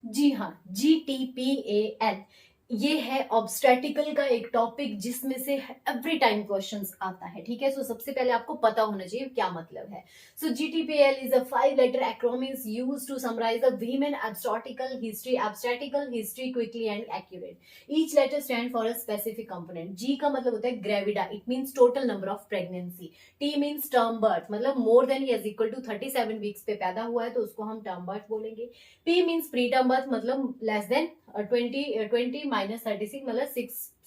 जी हाँ, GTPAL ये है ऑब्स्टेटिकल का एक टॉपिक जिसमें से एवरी टाइम क्वेश्चंस आता है। ठीक है, सो सबसे पहले आपको पता होना चाहिए क्या मतलब है। सो GTPAL is a 5 letter acronym used to summarize the women obstetrical history quickly and accurate. Each letter stand for a specific component. G का मतलब होता है gravida, it means total number of pregnancy. T means term birth, मतलब more than is equal to 37 weeks पे पैदा हुआ है तो उसको हम टर्म बर्थ बोलेंगे। P means preterm birth, मतलब लेस देन 20 माइनस 36, मतलब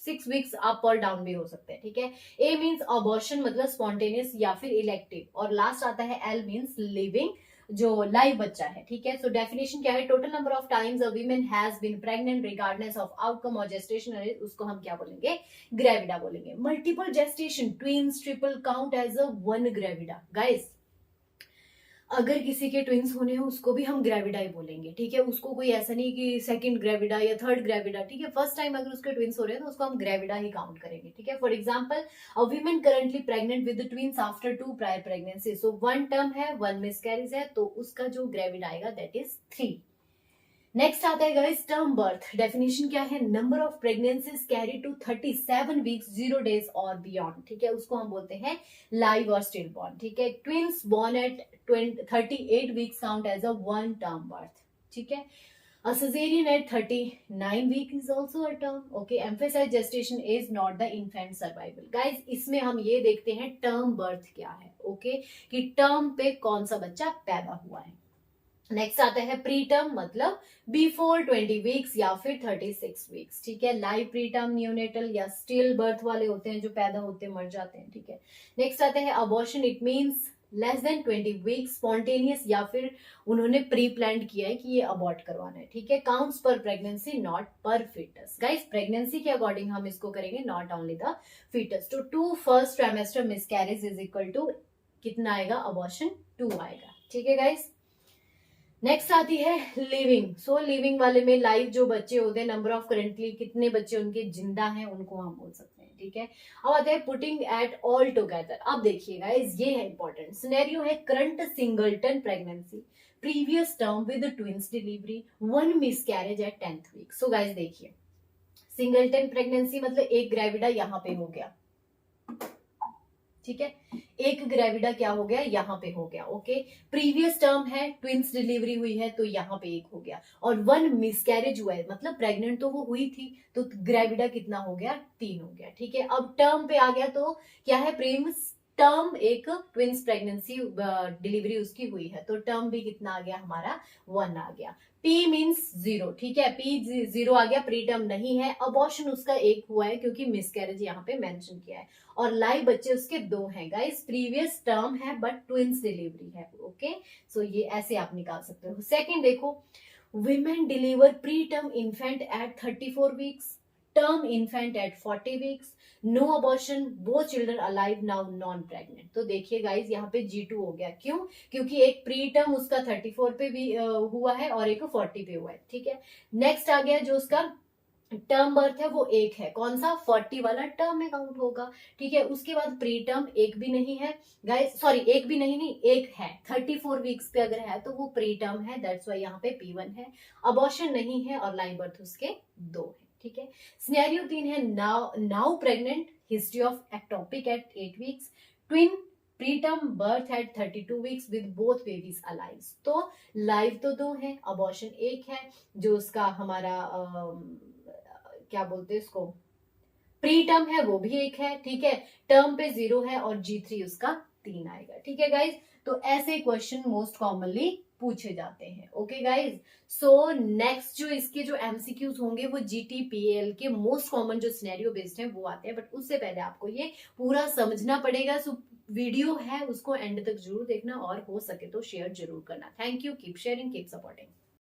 6 वीक्स अप और डाउन भी हो सकते हैं। ठीक है। A मीन्स अबॉर्शन, मतलब स्पॉन्टेनियस या फिर इलेक्टिव। और लास्ट आता है L मीन्स लिविंग, जो लाइव बच्चा है। ठीक है। सो डेफिनेशन क्या है, total number of times a women has been pregnant regardless of outcome और जेस्टेशन, उसको हम क्या बोलेंगे, ग्रेविडा बोलेंगे। Multiple gestation, twins, triple count as a one gravida. Guys, अगर किसी के ट्विंस होने हैं उसको भी हम ग्रेविडा ही बोलेंगे। ठीक है, उसको कोई ऐसा नहीं कि सेकंड ग्रेविडा या थर्ड ग्रेविडा। ठीक है, फर्स्ट टाइम अगर उसके ट्विंस हो रहे हैं तो उसको हम ग्रेविडा ही काउंट करेंगे। ठीक है, for example a women currently pregnant with twins after 2 prior pregnancy, so 1 term है 1 मिसकैरेज है, तो उसका जो ग्रेविडा आएगा दैट इज 3। नेक्स्ट आता है गाइस टर्म बर्थ। डेफिनेशन क्या है, number of pregnancies carry to 37 weeks 0 days और बियॉन्ड। ठीक है, उसको हम बोलते हैं लाइव और स्टिल बॉर्न। ठीक है, twins born at 38 weeks count as a one term birth. ठीक है, a cesarean at 39 week is also a term. Okay, emphasize gestation is not the infant survival. Guys, इसमें हम ये देखते हैं टर्म बर्थ क्या है। ओके, कि टर्म पे कौन सा बच्चा पैदा हुआ है। नेक्स्ट आता है प्री टर्म, मतलब बिफोर 20 वीक्स या फिर 36 वीक्स। ठीक है, लाइव प्री टर्म, न्यूनेटल या स्टिल बर्थ वाले होते हैं जो पैदा होते मर जाते हैं। ठीक है, नेक्स्ट आता है abortion, it means less than 20 weeks, spontaneous या फिर उन्होंने प्री प्लान किया है कि ये अबॉर्ट करवाना है। ठीक है, counts per pregnancy not per foetus. Guys, pregnancy के अकॉर्डिंग हम इसको करेंगे, नॉट ओनली द फीटस। तो 2 first trimester miscarriage is equal to कितना आएगा, अबॉर्शन 2 आएगा। ठीक है गाइस, नेक्स्ट आती है लिविंग। सो लिविंग वाले में लाइव जो बच्चे होते हैं, नंबर ऑफ करेंटली कितने बच्चे उनके जिंदा हैं उनको हम बोल सकते हैं। ठीक है, अब आता है पुटिंग एट ऑल टुगेदर। अब देखिएगा ये है इंपॉर्टेंट सिनेरियो है, current singleton pregnancy, previous term with twins delivery, 1 miscarriage at 10th week. So guys देखिए, सिंगलटन प्रेगनेंसी मतलब एक ग्रेविडा यहाँ पे हो गया। ठीक है, एक ग्रेविडा क्या हो गया, यहाँ पे हो गया। ओके, प्रीवियस टर्म है, ट्विंस डिलीवरी हुई है तो यहाँ पे एक हो गया, और 1 मिसकैरेज हुआ है, मतलब प्रेग्नेंट तो वो हुई थी तो ग्रेविडा कितना हो गया, 3 हो गया। ठीक है, अब टर्म पे आ गया तो क्या है, प्रीवियस टर्म एक ट्विंस प्रेगनेंसी डिलीवरी उसकी हुई है तो टर्म भी कितना आ गया हमारा, 1 आ गया। P means 0। ठीक है, P 0 आ गया, प्री टर्म नहीं है, अबॉर्शन उसका एक हुआ है क्योंकि मिसकैरेज यहाँ पे मेंशन किया है, और लाइव बच्चे उसके 2 हैं। गाइस, प्रीवियस टर्म है बट ट्विंस डिलीवरी है। ओके, सो ये ऐसे आप निकाल सकते हो। सेकंड देखो, women deliver preterm infant at 34 weeks, term infant at 40 weeks, no abortion, both children alive, now non pregnant। तो देखिए गाइस, यहाँ पे G2 हो गया, क्यों, क्योंकि एक प्री टर्म उसका 34 पे भी हुआ है और एक 40 पे हुआ है। ठीक है, नेक्स्ट आ गया जो उसका टर्म बर्थ है वो एक है, कौन सा, 40 वाला टर्म में काउंट होगा। ठीक है, उसके बाद प्री टर्म एक भी नहीं है गाइस, सॉरी एक भी नहीं एक है, 34 वीक्स पे अगर है तो वो प्री टर्म है, दैट्स वाई यहाँ पे P1 है, अबॉर्शन नहीं है, और लाइव बर्थ उसके 2 है। ठीक है, सिनेरियो 3 है, now pregnant, history of ectopic at 8 weeks, twin, preterm birth at 32 weeks with both babies alive. तो लाइव तो 2 है, अबॉर्शन 1 है, जो उसका हमारा क्या बोलते हैं इसको, प्री टर्म है वो भी 1 है। ठीक है, टर्म पे 0 है और G3 उसका 3 आएगा। ठीक है गाइज, तो ऐसे क्वेश्चन मोस्ट कॉमनली पूछे जाते हैं। ओके गाइज, सो नेक्स्ट जो इसके जो एमसीक्यूज होंगे वो GTPAL के मोस्ट कॉमन जो सिनेरियो बेस्ड है वो आते हैं, बट उससे पहले आपको ये पूरा समझना पड़ेगा। सो वीडियो है उसको एंड तक जरूर देखना, और हो सके तो शेयर जरूर करना। Thank you, keep sharing, keep supporting.